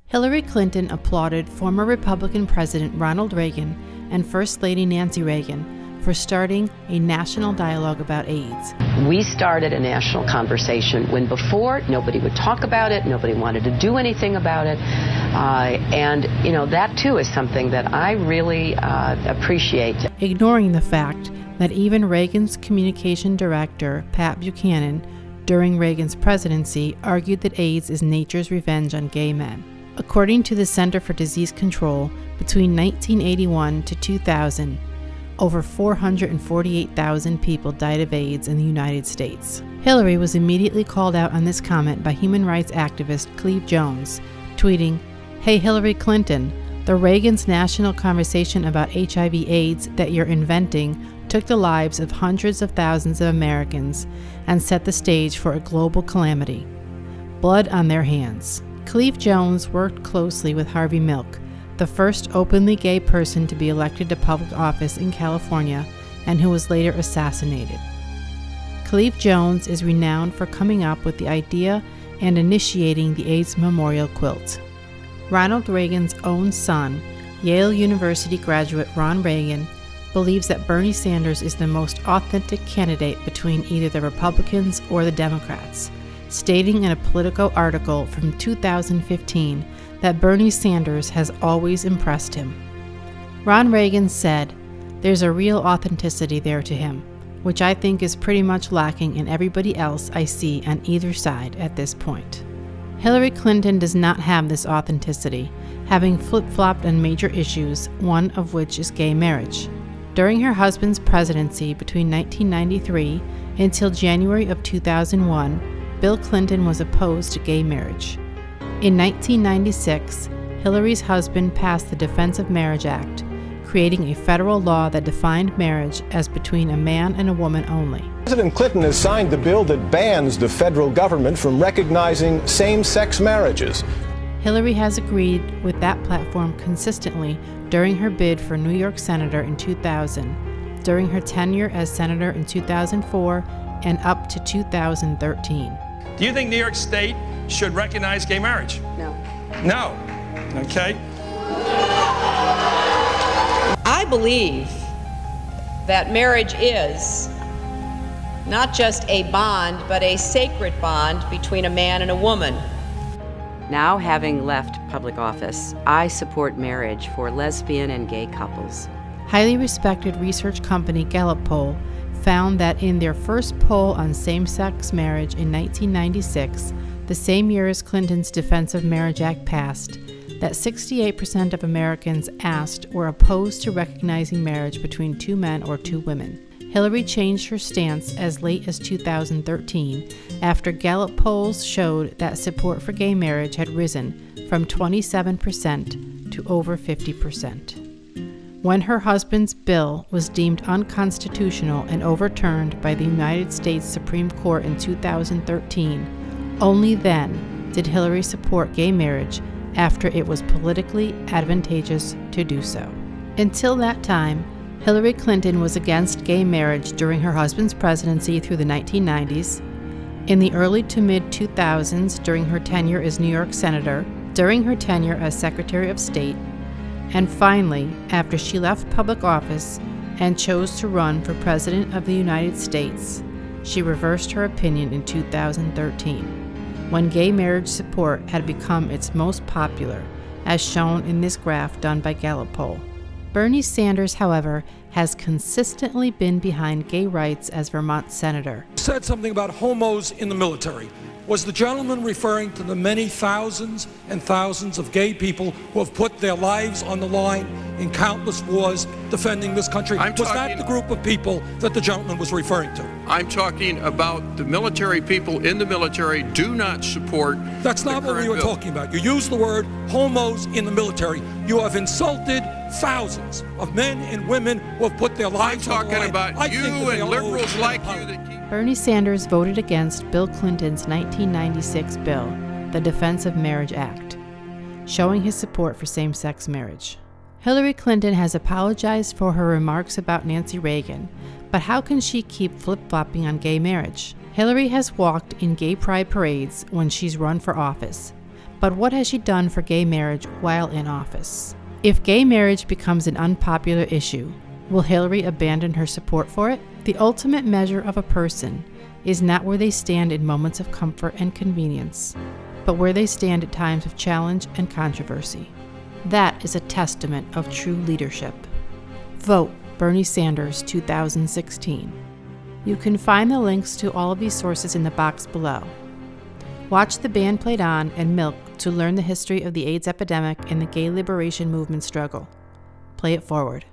Hillary Clinton applauded former Republican President Ronald Reagan and First Lady Nancy Reagan for starting a national dialogue about AIDS. We started a national conversation when before nobody would talk about it, nobody wanted to do anything about it, and you know, that too is something that I really appreciate. Ignoring the fact that even Reagan's communication director, Pat Buchanan, during Reagan's presidency, argued that AIDS is nature's revenge on gay men. According to the Center for Disease Control, between 1981 to 2000, over 448,000 people died of AIDS in the United States. Hillary was immediately called out on this comment by human rights activist Cleve Jones, tweeting, "Hey Hillary Clinton, the Reagan's national conversation about HIV/AIDS that you're inventing took the lives of hundreds of thousands of Americans and set the stage for a global calamity. Blood on their hands." Cleve Jones worked closely with Harvey Milk, the first openly gay person to be elected to public office in California and who was later assassinated. Cleve Jones is renowned for coming up with the idea and initiating the AIDS Memorial Quilt. Ronald Reagan's own son, Yale University graduate Ron Reagan, believes that Bernie Sanders is the most authentic candidate between either the Republicans or the Democrats, stating in a Politico article from 2015 that Bernie Sanders has always impressed him. Ron Reagan said, "There's a real authenticity there to him, which I think is pretty much lacking in everybody else I see on either side at this point." Hillary Clinton does not have this authenticity, having flip-flopped on major issues, one of which is gay marriage. During her husband's presidency between 1993 until January of 2001, Bill Clinton was opposed to gay marriage. In 1996, Hillary's husband passed the Defense of Marriage Act, creating a federal law that defined marriage as between a man and a woman only. President Clinton has signed the bill that bans the federal government from recognizing same-sex marriages. Hillary has agreed with that platform consistently during her bid for New York Senator in 2000, during her tenure as Senator in 2004, and up to 2013. Do you think New York State should recognize gay marriage? No. No. Okay. I believe that marriage is not just a bond, but a sacred bond between a man and a woman. Now, having left public office, I support marriage for lesbian and gay couples. Highly respected research company Gallup poll found that in their first poll on same-sex marriage in 1996, the same year as Clinton's Defense of Marriage Act passed, that 68% of Americans asked were opposed to recognizing marriage between two men or two women. Hillary changed her stance as late as 2013 after Gallup polls showed that support for gay marriage had risen from 27% to over 50%. When her husband's bill was deemed unconstitutional and overturned by the United States Supreme Court in 2013, only then did Hillary support gay marriage after it was politically advantageous to do so. Until that time, Hillary Clinton was against gay marriage during her husband's presidency through the 1990s, in the early to mid-2000s during her tenure as New York Senator, during her tenure as Secretary of State, and finally, after she left public office and chose to run for President of the United States, she reversed her opinion in 2013, when gay marriage support had become its most popular, as shown in this graph done by Gallup poll. Bernie Sanders, however, has consistently been behind gay rights as Vermont Senator. Said something about homos in the military. Was the gentleman referring to the many thousands and thousands of gay people who have put their lives on the line in countless wars defending this country? Was that the group of people that the gentleman was referring to? I'm talking about the military people in the military do not support. That's not what we were talking about. You used the word homos in the military. You have insulted thousands of men and women who have put their lives on the line. I'm talking about you and liberals like you that keep... Bernie Sanders voted against Bill Clinton's 1996 bill, the Defense of Marriage Act, showing his support for same-sex marriage. Hillary Clinton has apologized for her remarks about Nancy Reagan, but how can she keep flip-flopping on gay marriage? Hillary has walked in gay pride parades when she's run for office, But what has she done for gay marriage while in office? If gay marriage becomes an unpopular issue, will Hillary abandon her support for it? The ultimate measure of a person is not where they stand in moments of comfort and convenience, but where they stand at times of challenge and controversy. That is a testament of true leadership. Vote Bernie Sanders 2016. You can find the links to all of these sources in the box below. Watch The Band Played On and Milk to learn the history of the AIDS epidemic and the gay liberation movement struggle. Play it forward.